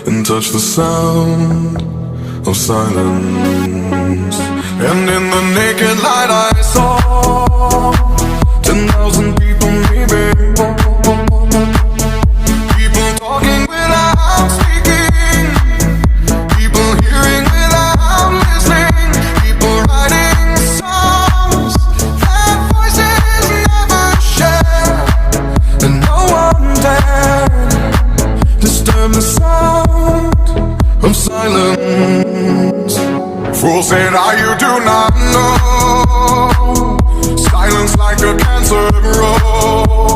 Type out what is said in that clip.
and touch the sound of silence. And in the naked light I saw 10,000 people, maybe. People talking without speaking, people hearing without listening, people writing songs that voices never share, and no one dared disturb the sound of silence. Fool said, you do not know. Silence like a cancer grows.